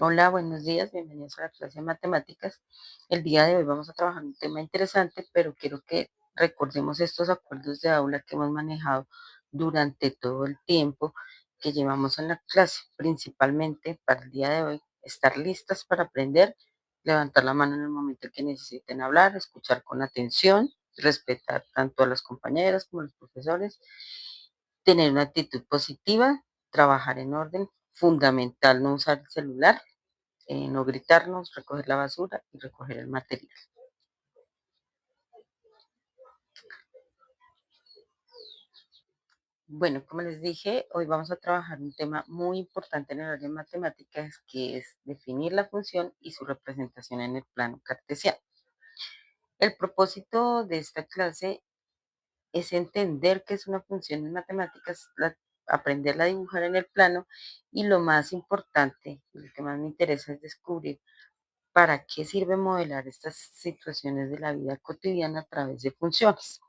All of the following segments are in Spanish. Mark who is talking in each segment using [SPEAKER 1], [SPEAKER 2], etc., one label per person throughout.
[SPEAKER 1] Hola, buenos días, bienvenidos a la clase de matemáticas. El día de hoy vamos a trabajar un tema interesante, pero quiero que recordemos estos acuerdos de aula que hemos manejado durante todo el tiempo que llevamos en la clase, principalmente para el día de hoy, estar listas para aprender, levantar la mano en el momento que necesiten hablar, escuchar con atención, respetar tanto a las compañeras como a los profesores, tener una actitud positiva, trabajar en orden, fundamental no usar el celular, no gritarnos, recoger la basura y recoger el material. Bueno, como les dije, hoy vamos a trabajar un tema muy importante en el área de matemáticas, que es definir la función y su representación en el plano cartesiano. El propósito de esta clase es entender qué es una función en matemáticas, aprenderla a dibujar en el plano y lo más importante, lo que más me interesa es descubrir para qué sirve modelar estas situaciones de la vida cotidiana a través de funciones.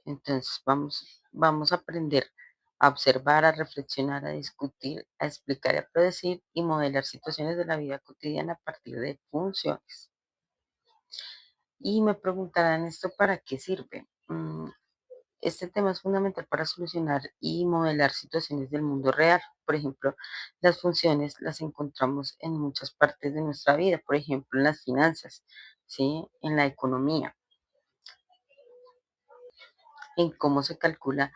[SPEAKER 1] Entonces vamos a aprender a observar, a reflexionar, a discutir, a explicar y a predecir y modelar situaciones de la vida cotidiana a partir de funciones. Y me preguntarán esto para qué sirve. Este tema es fundamental para solucionar y modelar situaciones del mundo real. Por ejemplo, las funciones las encontramos en muchas partes de nuestra vida, por ejemplo, en las finanzas, ¿sí? En la economía, en cómo se calcula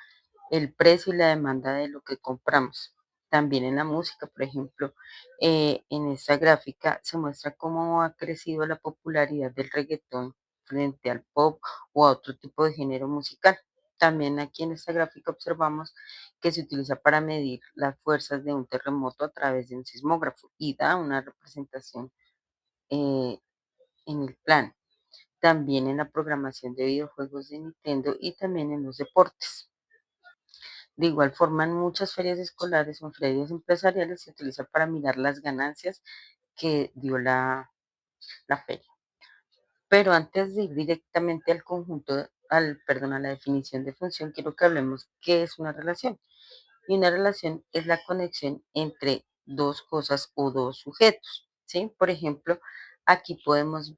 [SPEAKER 1] el precio y la demanda de lo que compramos. También en la música, por ejemplo, en esta gráfica se muestra cómo ha crecido la popularidad del reggaetón frente al pop o a otro tipo de género musical. También aquí en esta gráfica observamos que se utiliza para medir las fuerzas de un terremoto a través de un sismógrafo y da una representación eh, en el plan. También en la programación de videojuegos de Nintendo y también en los deportes. De igual forma, en muchas ferias escolares o en ferias empresariales se utiliza para mirar las ganancias que dio la feria. Pero antes de ir directamente al conjunto, perdón, a la definición de función, quiero que hablemos qué es una relación. Y una relación es la conexión entre dos cosas o dos sujetos, ¿sí? Por ejemplo, aquí podemos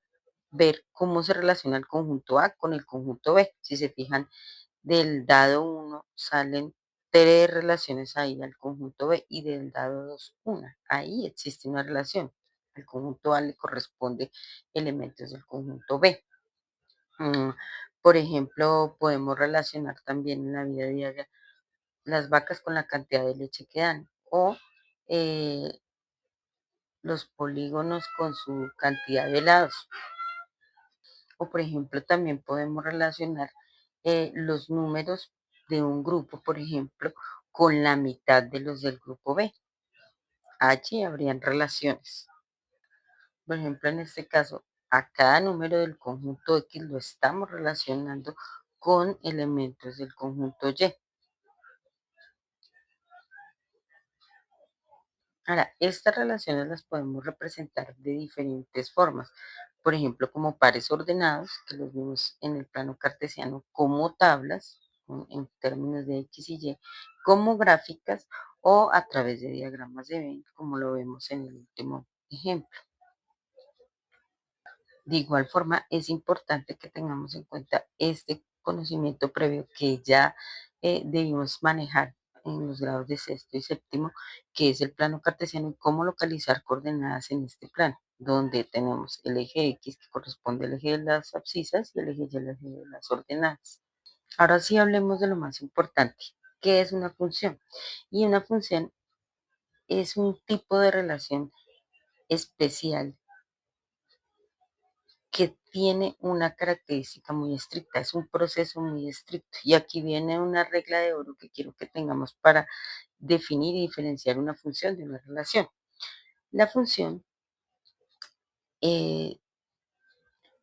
[SPEAKER 1] ver cómo se relaciona el conjunto A con el conjunto B. Si se fijan, del dado 1 salen 3 relaciones ahí al conjunto B y del dado 2 una. Ahí existe una relación. Al conjunto A le corresponde elementos del conjunto B. Mm, por ejemplo, podemos relacionar también en la vida diaria las vacas con la cantidad de leche que dan o eh, los polígonos con su cantidad de lados. O por ejemplo, también podemos relacionar los números de un grupo, por ejemplo, con la mitad de los del grupo B. Allí habrían relaciones. Por ejemplo, en este caso, a cada número del conjunto X lo estamos relacionando con elementos del conjunto Y. Ahora, estas relaciones las podemos representar de diferentes formas. Por ejemplo, como pares ordenados, que los vemos en el plano cartesiano, como tablas, en términos de X y Y, como gráficas o a través de diagramas de Venn, como lo vemos en el último ejemplo. De igual forma, es importante que tengamos en cuenta este conocimiento previo que ya debimos manejar en los grados de sexto y séptimo, que es el plano cartesiano y cómo localizar coordenadas en este plano, donde tenemos el eje X que corresponde al eje de las abscisas y el eje Y el eje de las ordenadas. Ahora sí hablemos de lo más importante, ¿qué es una función? Y una función es un tipo de relación especial que tiene una característica muy estricta, es un proceso muy estricto. Y aquí viene una regla de oro que quiero que tengamos para definir y diferenciar una función de una relación. La función eh,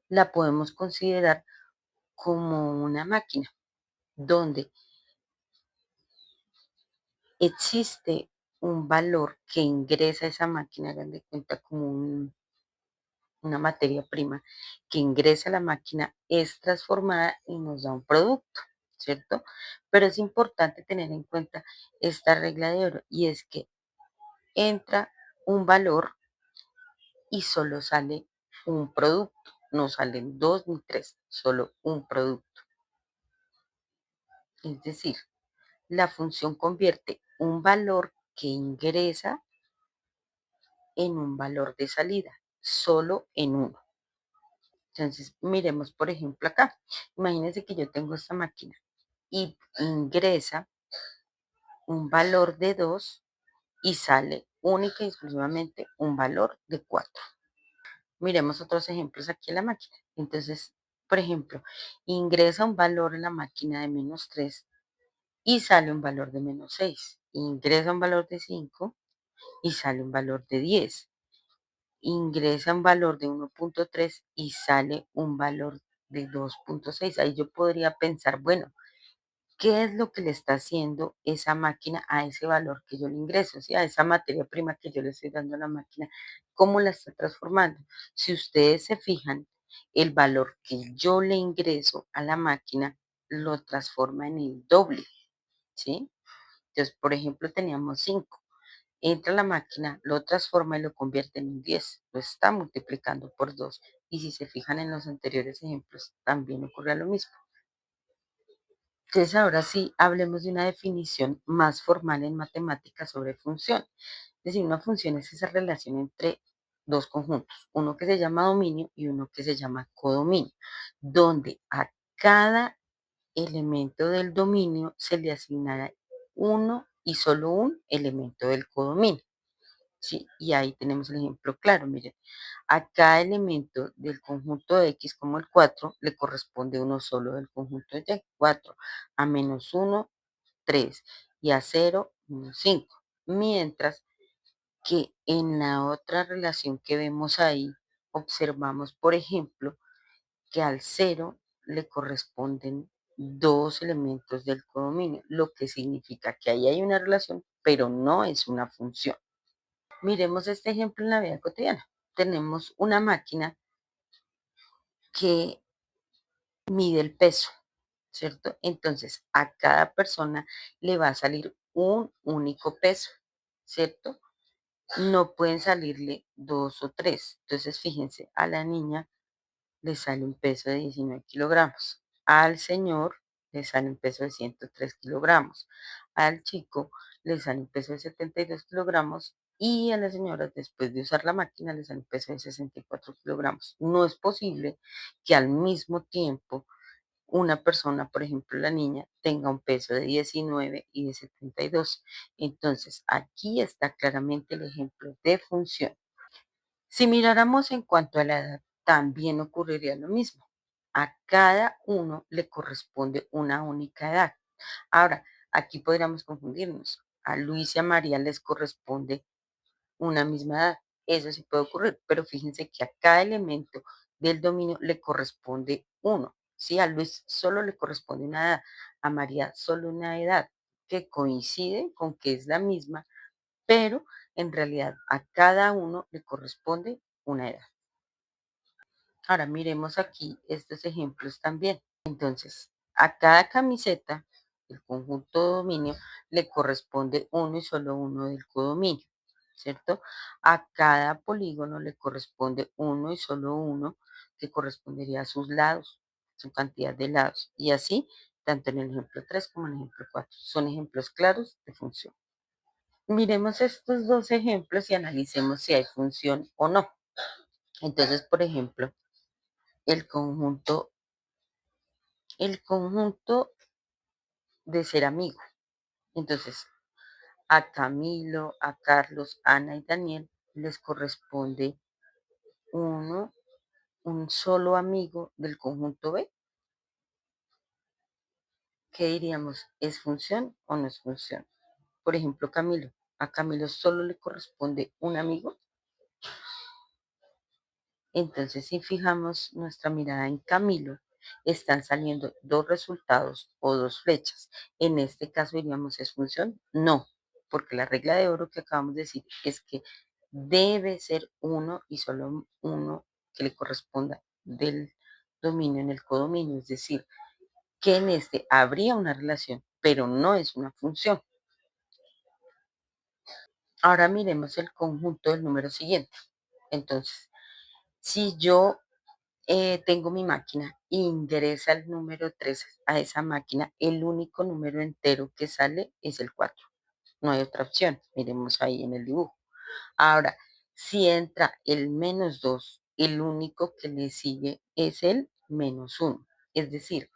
[SPEAKER 1] la podemos considerar como una máquina donde existe un valor que ingresa a esa máquina, hagan de cuenta como una materia prima que ingresa a la máquina, es transformada y nos da un producto, ¿cierto? Pero es importante tener en cuenta esta regla de oro y es que entra un valor y solo sale un producto. No salen dos ni tres, solo un producto. Es decir, la función convierte un valor que ingresa en un valor de salida, solo en uno. Entonces, miremos, por ejemplo, acá. Imagínense que yo tengo esta máquina y ingresa un valor de 2 y sale única y exclusivamente un valor de 4. Miremos otros ejemplos aquí en la máquina. Entonces, por ejemplo, ingresa un valor en la máquina de -3 y sale un valor de -6. Ingresa un valor de 5 y sale un valor de 10. Ingresa un valor de 1.3 y sale un valor de 2.6. Ahí yo podría pensar, bueno, ¿qué es lo que le está haciendo esa máquina a ese valor que yo le ingreso? O sea, a esa materia prima que yo le estoy dando a la máquina, ¿cómo la está transformando? Si ustedes se fijan, el valor que yo le ingreso a la máquina lo transforma en el doble, ¿sí? Entonces, por ejemplo, teníamos 5. Entra a la máquina, lo transforma y lo convierte en un 10. Lo está multiplicando por 2. Y si se fijan en los anteriores ejemplos, también ocurre lo mismo. Entonces, ahora sí, hablemos de una definición más formal en matemáticas sobre función. Es decir, una función es esa relación entre dos conjuntos, uno que se llama dominio y uno que se llama codominio, donde a cada elemento del dominio se le asignará uno y solo un elemento del codominio. ¿Sí? Y ahí tenemos el ejemplo claro, miren, a cada elemento del conjunto de X como el 4 le corresponde uno solo del conjunto de Y, 4, a -1, 3 y a 0, 5. Mientras que en la otra relación que vemos ahí, observamos, por ejemplo, que al 0 le corresponden dos elementos del codominio, lo que significa que ahí hay una relación, pero no es una función. Miremos este ejemplo en la vida cotidiana. Tenemos una máquina que mide el peso, ¿cierto? Entonces, a cada persona le va a salir un único peso, ¿cierto? No pueden salirle dos o tres. Entonces, fíjense, a la niña le sale un peso de 19 kilogramos. Al señor le sale un peso de 103 kilogramos. Al chico le sale un peso de 72 kilogramos y a la señora, después de usar la máquina, le sale un peso de 64 kilogramos. No es posible que al mismo tiempo una persona, por ejemplo la niña, tenga un peso de 19 y de 72. Entonces, aquí está claramente el ejemplo de función. Si miráramos en cuanto a la edad, también ocurriría lo mismo. A cada uno le corresponde una única edad. Ahora, aquí podríamos confundirnos. A Luis y a María les corresponde una misma edad. Eso sí puede ocurrir, pero fíjense que a cada elemento del dominio le corresponde uno. Sí, a Luis solo le corresponde una edad, a María solo una edad, que coincide con que es la misma, pero en realidad a cada uno le corresponde una edad. Ahora miremos aquí estos ejemplos también. Entonces, a cada camiseta del conjunto dominio le corresponde uno y solo uno del codominio, ¿cierto? A cada polígono le corresponde uno y solo uno que correspondería a sus lados, su cantidad de lados. Y así, tanto en el ejemplo 3 como en el ejemplo 4. Son ejemplos claros de función. Miremos estos dos ejemplos y analicemos si hay función o no. Entonces, por ejemplo, el conjunto, el conjunto de ser amigo. Entonces, a Camilo, a Carlos, Ana y Daniel les corresponde uno, un solo amigo del conjunto B. ¿Qué diríamos? ¿Es función o no es función? Por ejemplo, Camilo. A Camilo solo le corresponde un amigo. Entonces, si fijamos nuestra mirada en Camilo, están saliendo dos resultados o dos flechas. En este caso diríamos, ¿es función? No, porque la regla de oro que acabamos de decir es que debe ser uno y solo uno que le corresponda del dominio en el codominio. Es decir, que en este habría una relación, pero no es una función. Ahora miremos el conjunto del número siguiente. Entonces, si yo tengo mi máquina, ingresa el número 3 a esa máquina, el único número entero que sale es el 4. No hay otra opción. Miremos ahí en el dibujo. Ahora, si entra el -2, el único que le sigue es el -1. Es decir,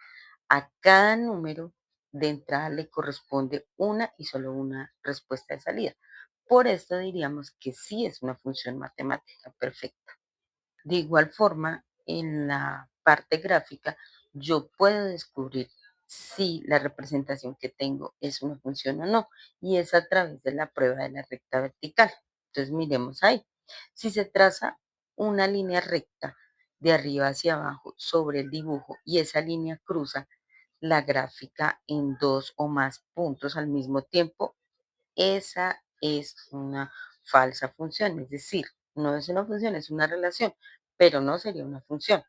[SPEAKER 1] a cada número de entrada le corresponde una y solo una respuesta de salida. Por esto diríamos que sí es una función matemática perfecta. De igual forma, en la parte gráfica, yo puedo descubrir si la representación que tengo es una función o no, y es a través de la prueba de la recta vertical. Entonces, miremos ahí. Si se traza una línea recta de arriba hacia abajo sobre el dibujo y esa línea cruza la gráfica en dos o más puntos al mismo tiempo, esa es una falsa función, es decir, no es una función, es una relación, pero no sería una función,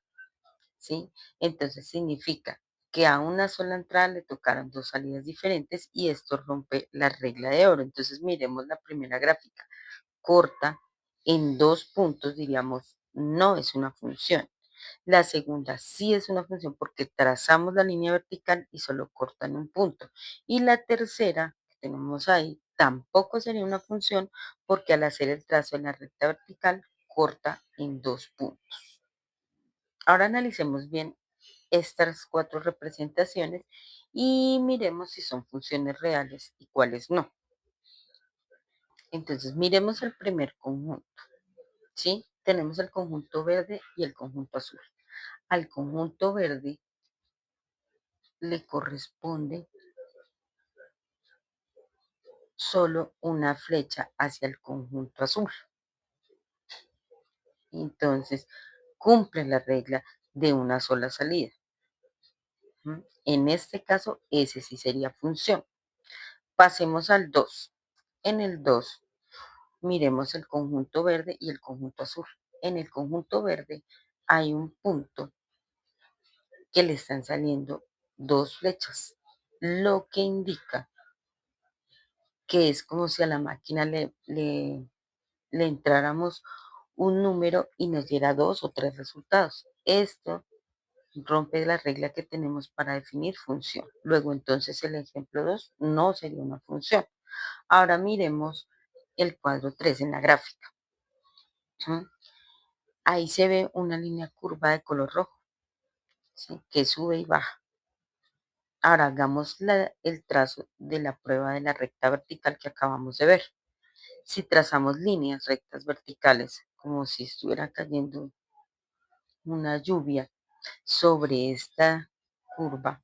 [SPEAKER 1] ¿sí? Entonces significa que a una sola entrada le tocaron dos salidas diferentes y esto rompe la regla de oro. Entonces miremos la primera gráfica, corta en dos puntos, diríamos, no es una función. La segunda sí es una función porque trazamos la línea vertical y solo corta en un punto. Y la tercera que tenemos ahí tampoco sería una función porque al hacer el trazo en la recta vertical corta en dos puntos. Ahora analicemos bien estas cuatro representaciones y miremos si son funciones reales y cuáles no. Entonces miremos el primer conjunto, ¿sí? Tenemos el conjunto verde y el conjunto azul. Al conjunto verde le corresponde solo una flecha hacia el conjunto azul. Entonces, cumple la regla de una sola salida. En este caso, ese sí sería función. Pasemos al 2. En el 2, miremos el conjunto verde y el conjunto azul. En el conjunto verde hay un punto que le están saliendo dos flechas, lo que indica que es como si a la máquina le entráramos un número y nos diera dos o tres resultados. Esto rompe la regla que tenemos para definir función. Luego, entonces, el ejemplo 2 no sería una función. Ahora miremos el cuadro 3 en la gráfica. ¿Sí? Ahí se ve una línea curva de color rojo, ¿sí? Que sube y baja. Ahora hagamos el trazo de la prueba de la recta vertical que acabamos de ver. Si trazamos líneas rectas verticales, como si estuviera cayendo una lluvia sobre esta curva,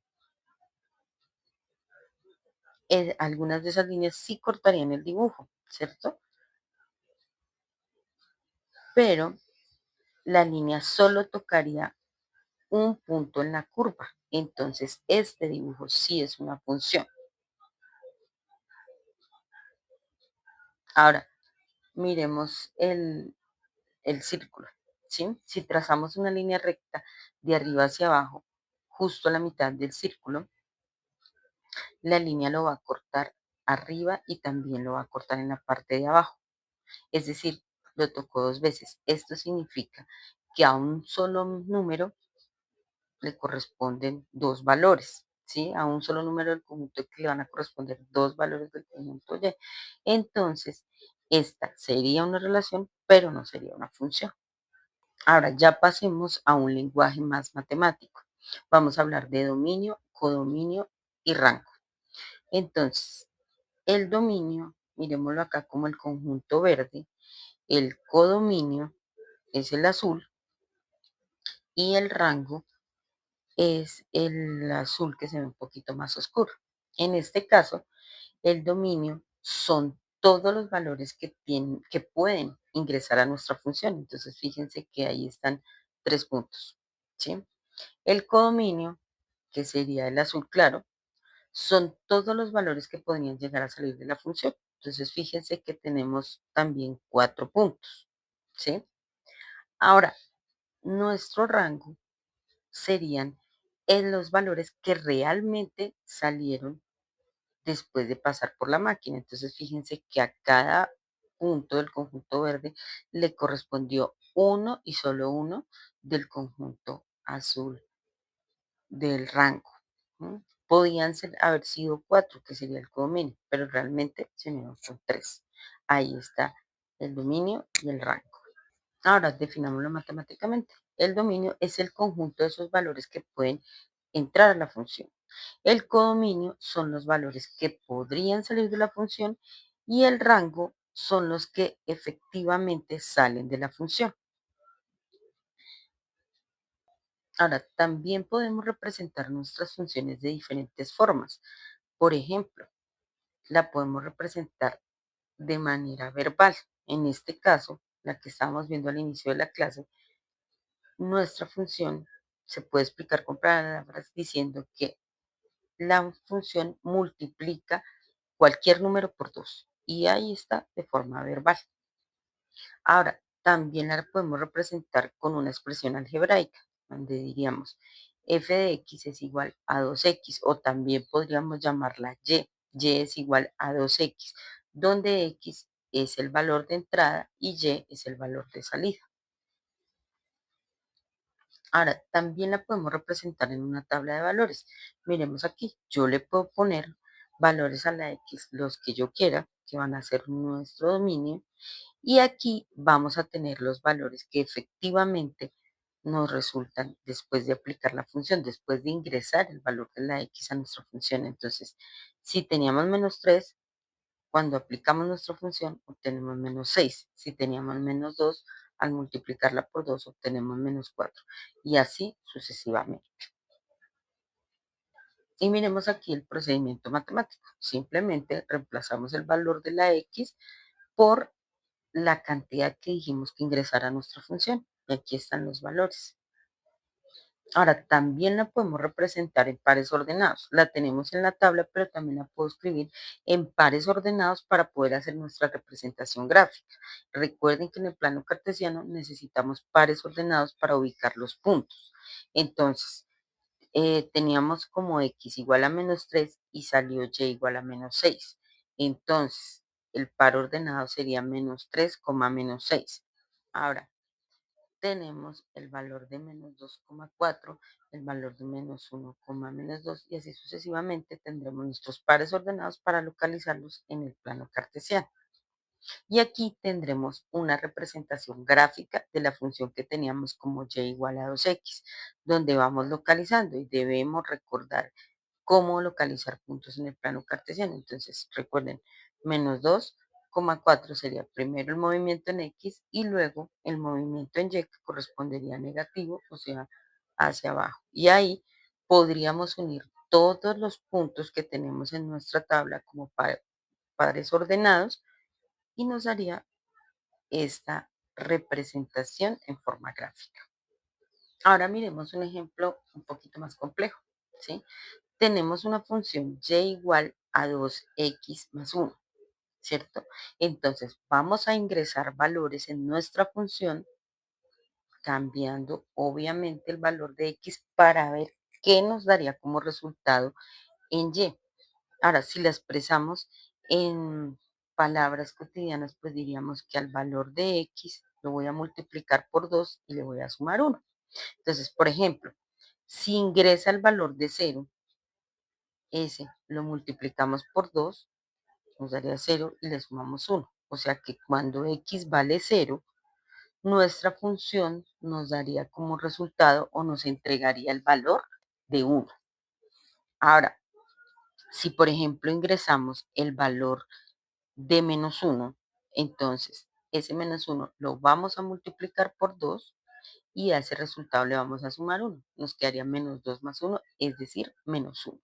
[SPEAKER 1] algunas de esas líneas sí cortarían el dibujo, ¿cierto? Pero la línea solo tocaría un punto en la curva. Entonces, este dibujo sí es una función. Ahora, miremos el círculo, ¿sí? Si trazamos una línea recta de arriba hacia abajo, justo a la mitad del círculo, la línea lo va a cortar arriba y también lo va a cortar en la parte de abajo. Es decir, lo tocó dos veces. Esto significa que a un solo número le corresponden dos valores, ¿sí? A un solo número del conjunto X le van a corresponder dos valores del conjunto Y. Entonces, esta sería una relación, pero no sería una función. Ahora ya pasemos a un lenguaje más matemático. Vamos a hablar de dominio, codominio y rango. Entonces, el dominio, miremoslo acá como el conjunto verde, el codominio es el azul y el rango es el azul que se ve un poquito más oscuro. En este caso, el dominio son todos los valores que pueden ingresar a nuestra función. Entonces, fíjense que ahí están tres puntos, ¿sí? El codominio, que sería el azul claro, son todos los valores que podrían llegar a salir de la función. Entonces, fíjense que tenemos también cuatro puntos, ¿sí? Ahora, nuestro rango serían en los valores que realmente salieron después de pasar por la máquina. Entonces, fíjense que a cada punto del conjunto verde le correspondió uno y solo uno del conjunto azul del rango. Podían haber sido 4, que sería el codominio, pero realmente se unieron son 3. Ahí está el dominio y el rango. Ahora definámoslo matemáticamente. El dominio es el conjunto de esos valores que pueden entrar a la función. El codominio son los valores que podrían salir de la función y el rango son los que efectivamente salen de la función. Ahora, también podemos representar nuestras funciones de diferentes formas. Por ejemplo, la podemos representar de manera verbal. En este caso, la que estábamos viendo al inicio de la clase, nuestra función se puede explicar con palabras diciendo que la función multiplica cualquier número por 2 y ahí está de forma verbal. Ahora, también la podemos representar con una expresión algebraica, donde diríamos f de x es igual a 2x o también podríamos llamarla y. Y es igual a 2x, donde x es el valor de entrada y y es el valor de salida. Ahora, también la podemos representar en una tabla de valores. Miremos aquí, yo le puedo poner valores a la x, los que yo quiera, que van a ser nuestro dominio, y aquí vamos a tener los valores que efectivamente nos resultan después de aplicar la función, después de ingresar el valor de la x a nuestra función. Entonces, si teníamos -3, cuando aplicamos nuestra función obtenemos -6. Si teníamos -2, al multiplicarla por 2 obtenemos -4. Y así sucesivamente. Y miremos aquí el procedimiento matemático. Simplemente reemplazamos el valor de la x por la cantidad que dijimos que ingresara a nuestra función. Y aquí están los valores. Ahora, también la podemos representar en pares ordenados. La tenemos en la tabla, pero también la puedo escribir en pares ordenados para poder hacer nuestra representación gráfica. Recuerden que en el plano cartesiano necesitamos pares ordenados para ubicar los puntos. Entonces, teníamos como x igual a -3 y salió y igual a -6. Entonces, el par ordenado sería -3, -6. Ahora, tenemos el valor de -2,4, el valor de -1, -2 y así sucesivamente tendremos nuestros pares ordenados para localizarlos en el plano cartesiano. Y aquí tendremos una representación gráfica de la función que teníamos como y igual a 2x, donde vamos localizando y debemos recordar cómo localizar puntos en el plano cartesiano. Entonces, recuerden, -2,4 sería primero el movimiento en X y luego el movimiento en Y, que correspondería a negativo, o sea, hacia abajo. Y ahí podríamos unir todos los puntos que tenemos en nuestra tabla como pares ordenados y nos daría esta representación en forma gráfica. Ahora miremos un ejemplo un poquito más complejo, ¿sí? Tenemos una función y igual a 2x más 1, ¿cierto? Entonces vamos a ingresar valores en nuestra función, cambiando obviamente el valor de x para ver qué nos daría como resultado en y. Ahora, si la expresamos en palabras cotidianas, pues diríamos que al valor de x lo voy a multiplicar por 2 y le voy a sumar 1. Entonces, por ejemplo, si ingresa el valor de 0, ese lo multiplicamos por 2, nos daría 0 y le sumamos 1. O sea que cuando x vale 0, nuestra función nos daría como resultado o nos entregaría el valor de 1. Ahora, si por ejemplo ingresamos el valor de -1, entonces ese -1 lo vamos a multiplicar por 2 y a ese resultado le vamos a sumar 1. Nos quedaría -2 más 1, es decir, -1.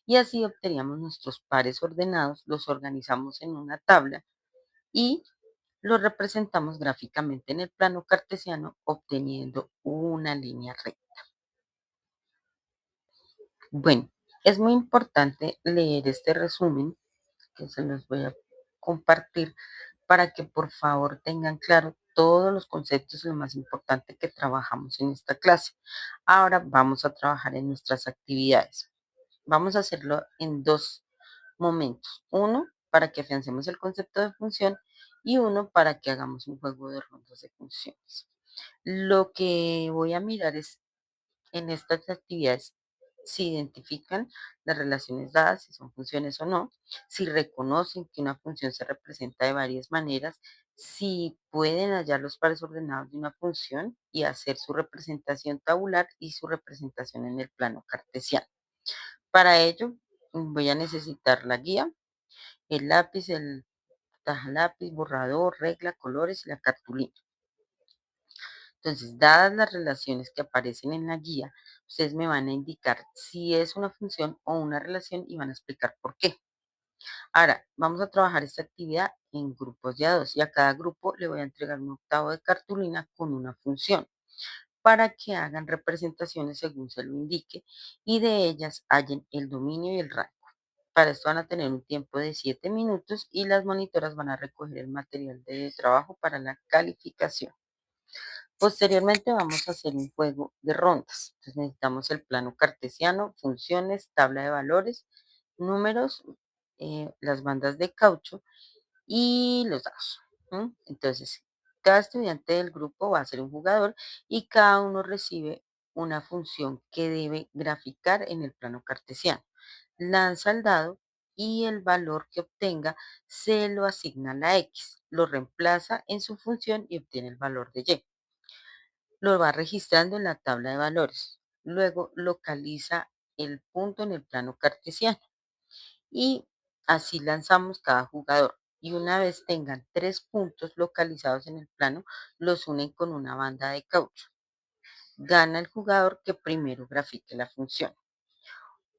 [SPEAKER 1] Y así obteníamos nuestros pares ordenados, los organizamos en una tabla y los representamos gráficamente en el plano cartesiano obteniendo una línea recta. Bueno, es muy importante leer este resumen que se los voy a compartir para que por favor tengan claro todos los conceptos y lo más importante que trabajamos en esta clase. Ahora vamos a trabajar en nuestras actividades. Vamos a hacerlo en dos momentos. Uno, para que afiancemos el concepto de función y uno para que hagamos un juego de rondas de funciones. Lo que voy a mirar es en estas actividades si identifican las relaciones dadas, si son funciones o no, si reconocen que una función se representa de varias maneras, si pueden hallar los pares ordenados de una función y hacer su representación tabular y su representación en el plano cartesiano. Para ello, voy a necesitar la guía, el lápiz, el tajalápiz, borrador, regla, colores y la cartulina. Entonces, dadas las relaciones que aparecen en la guía, ustedes me van a indicar si es una función o una relación y van a explicar por qué. Ahora, vamos a trabajar esta actividad en grupos de a dos y a cada grupo le voy a entregar un octavo de cartulina con una función para que hagan representaciones según se lo indique y de ellas hallen el dominio y el rango. Para esto van a tener un tiempo de 7 minutos y las monitoras van a recoger el material de trabajo para la calificación. Posteriormente vamos a hacer un juego de rondas. Entonces necesitamos el plano cartesiano, funciones, tabla de valores, números, las bandas de caucho y los dados. Entonces, cada estudiante del grupo va a ser un jugador y cada uno recibe una función que debe graficar en el plano cartesiano. Lanza el dado y el valor que obtenga se lo asigna a la X, lo reemplaza en su función y obtiene el valor de Y. Lo va registrando en la tabla de valores. Luego localiza el punto en el plano cartesiano y así lanzamos cada jugador. Y una vez tengan 3 puntos localizados en el plano, los unen con una banda de caucho. Gana el jugador que primero grafique la función.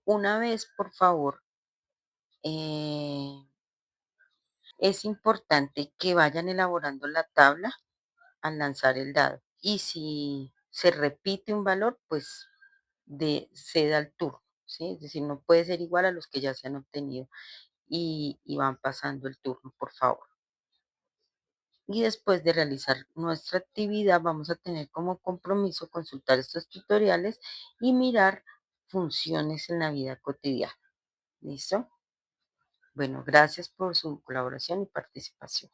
[SPEAKER 1] Una vez, por favor, es importante que vayan elaborando la tabla al lanzar el dado. Y si se repite un valor, pues se da el turno, ¿sí? Es decir, no puede ser igual a los que ya se han obtenido y van pasando el turno, por favor. Y después de realizar nuestra actividad, vamos a tener como compromiso consultar estos tutoriales y mirar funciones en la vida cotidiana. ¿Listo? Bueno, gracias por su colaboración y participación.